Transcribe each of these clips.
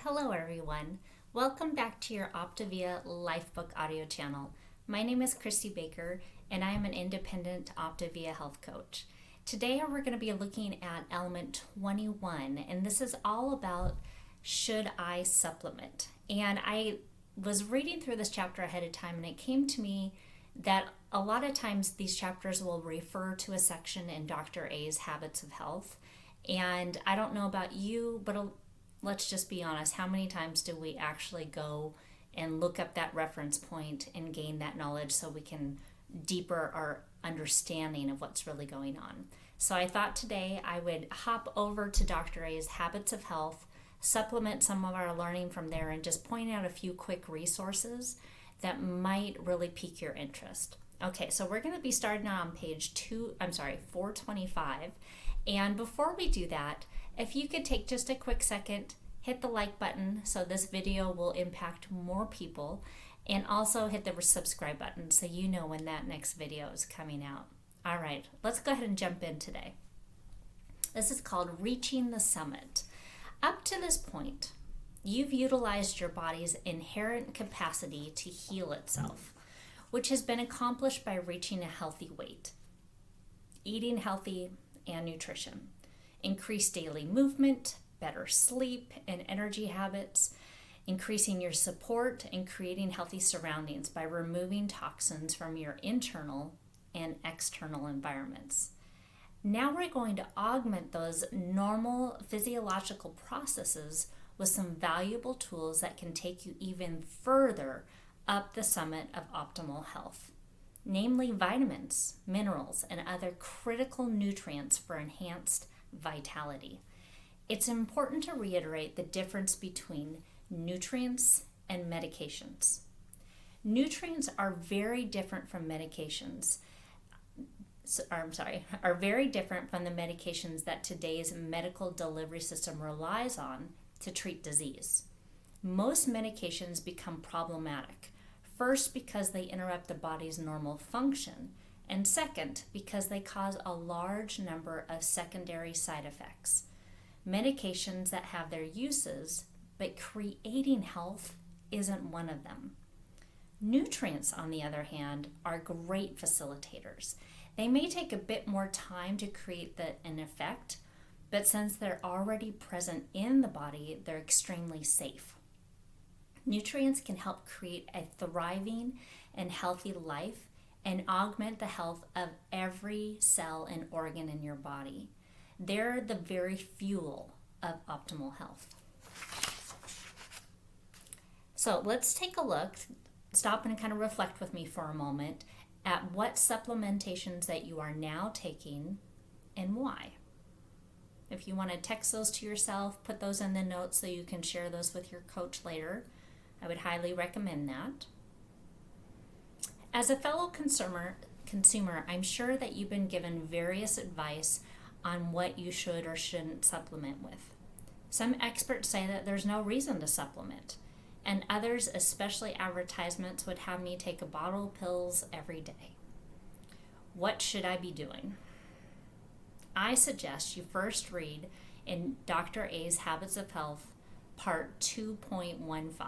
Hello everyone. Welcome back to your Optavia LifeBook audio channel. My name is Christy Baker and I am an independent Optavia health coach. Today we're going to be looking at element 21, and this is all about should I supplement? And I was reading through this chapter ahead of time and it came to me that a lot of times these chapters will refer to a section in Dr. A's Habits of Health. And I don't know about you, but let's just be honest, how many times do we actually go and look up that reference point and gain that knowledge so we can deeper our understanding of what's really going on? So I thought today I would hop over to Dr. A's Habits of Health, supplement some of our learning from there, and just point out a few quick resources that might really pique your interest. Okay, so we're going to be starting on page 425. And before we do that, if you could take just a quick second, hit the like button so this video will impact more people, and also hit the subscribe button so you know when that next video is coming out. All right, let's go ahead and jump in today. This is called Reaching the Summit. Up to this point, you've utilized your body's inherent capacity to heal itself, which has been accomplished by reaching a healthy weight, eating healthy, and nutrition. Increase daily movement, better sleep and energy habits, increasing your support, and creating healthy surroundings by removing toxins from your internal and external environments. Now we're going to augment those normal physiological processes with some valuable tools that can take you even further up the summit of optimal health, namely vitamins, minerals, and other critical nutrients for enhanced vitality. It's important to reiterate the difference between nutrients and medications. Nutrients are very different from medications. Are very different from the medications that today's medical delivery system relies on to treat disease. Most medications become problematic, first because they interrupt the body's normal function, and second because they cause a large number of secondary side effects. Medications that have their uses, but creating health isn't one of them. Nutrients, on the other hand, are great facilitators. They may take a bit more time to create an effect, but since they're already present in the body, they're extremely safe. Nutrients can help create a thriving and healthy life and augment the health of every cell and organ in your body. They're the very fuel of optimal health. So let's take a look, stop and kind of reflect with me for a moment at what supplementations that you are now taking and why. If you want to text those to yourself, put those in the notes so you can share those with your coach later. I would highly recommend that. As a fellow consumer, I'm sure that you've been given various advice on what you should or shouldn't supplement with. Some experts say that there's no reason to supplement, and others, especially advertisements, would have me take a bottle of pills every day. What should I be doing? I suggest you first read in Dr. A's Habits of Health, part 2.15,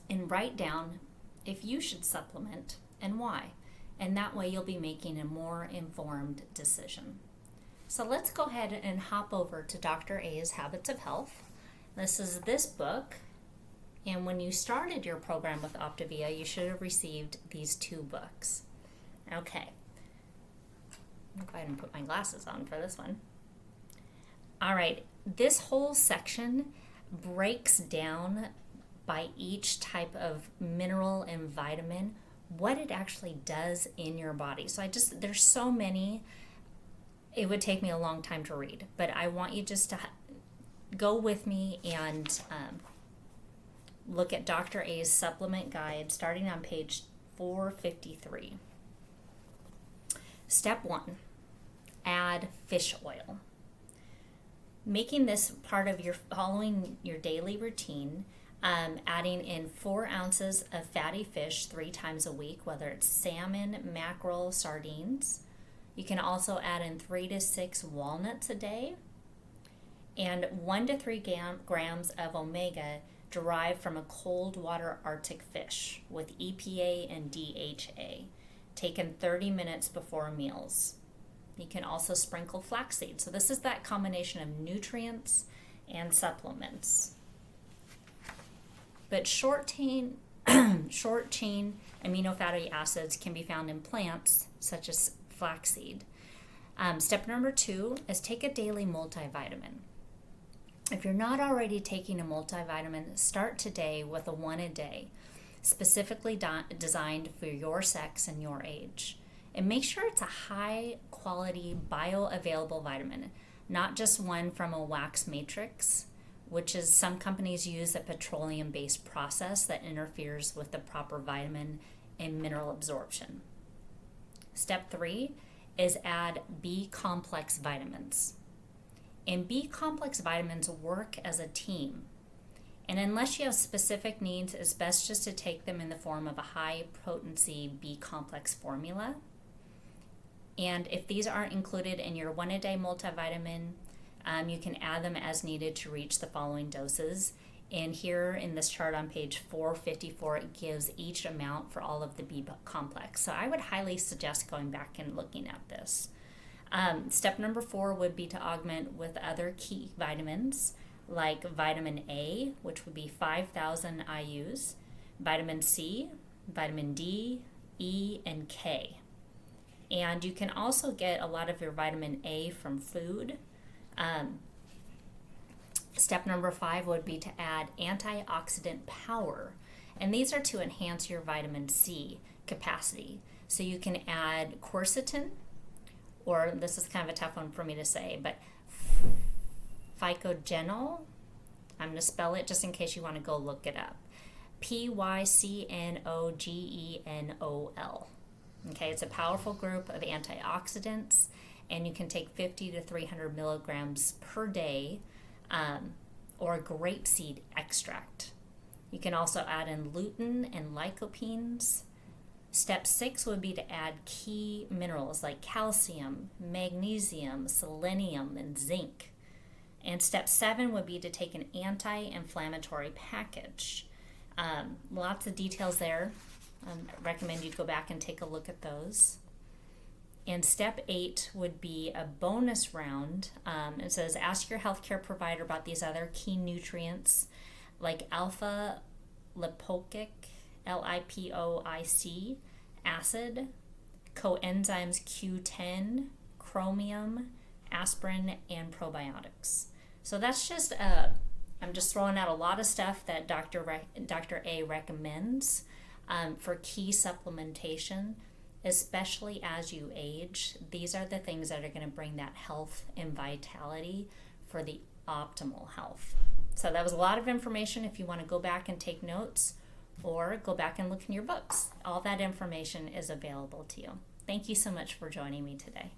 and write down if you should supplement and why. And that way you'll be making a more informed decision. So let's go ahead and hop over to Dr. A's Habits of Health. This is this book. And when you started your program with Optavia, you should have received these two books. Okay. I'll go ahead and put my glasses on for this one. All right. This whole section breaks down by each type of mineral and vitamin what it actually does in your body. So there's so many, it would take me a long time to read, but I want you just to go with me and look at Dr. A's supplement guide starting on page 453. Step 1, add fish oil. Making this part of following your daily routine, adding in 4 ounces of fatty fish 3 times a week, whether it's salmon, mackerel, sardines. You can also add in 3 to 6 walnuts a day, and 1 to 3 grams of omega derived from a cold water Arctic fish with EPA and DHA, taken 30 minutes before meals. You can also sprinkle flaxseed. So this is that combination of nutrients and supplements. But short chain amino fatty acids can be found in plants such as flaxseed. Step number 2 is take a daily multivitamin. If you're not already taking a multivitamin, start today with a 1 a day, specifically designed for your sex and your age. And make sure it's a high quality bioavailable vitamin, not just one from a wax matrix, which is some companies use a petroleum-based process that interferes with the proper vitamin and mineral absorption. Step 3 is add B-complex vitamins. And B-complex vitamins work as a team. And unless you have specific needs, it's best just to take them in the form of a high-potency B-complex formula. And if these aren't included in your 1 a day multivitamin, you can add them as needed to reach the following doses. And here in this chart on page 454, it gives each amount for all of the B complex. So I would highly suggest going back and looking at this. Step number 4 would be to augment with other key vitamins like vitamin A, which would be 5,000 IUs, vitamin C, vitamin D, E, and K. And you can also get a lot of your vitamin A from food. Step number 5 would be to add antioxidant power. And these are to enhance your vitamin C capacity. So you can add quercetin, or this is kind of a tough one for me to say, but phycogenol. I'm going to spell it just in case you want to go look it up. Phycnogenol. Okay, it's a powerful group of antioxidants, and you can take 50 to 300 milligrams per day, or grapeseed extract. You can also add in lutein and lycopenes. Step 6 would be to add key minerals like calcium, magnesium, selenium, and zinc. And step 7 would be to take an anti-inflammatory package. Lots of details there. I recommend you go back and take a look at those. And step 8 would be a bonus round. It says ask your healthcare provider about these other key nutrients like alpha lipoic, lipoic acid, coenzymes Q10, chromium, aspirin, and probiotics. So that's just, I'm just throwing out a lot of stuff that Dr. A recommends for key supplementation, especially as you age. These are the things that are going to bring that health and vitality for the optimal health. So that was a lot of information. If you want to go back and take notes or go back and look in your books, all that information is available to you. Thank you so much for joining me today.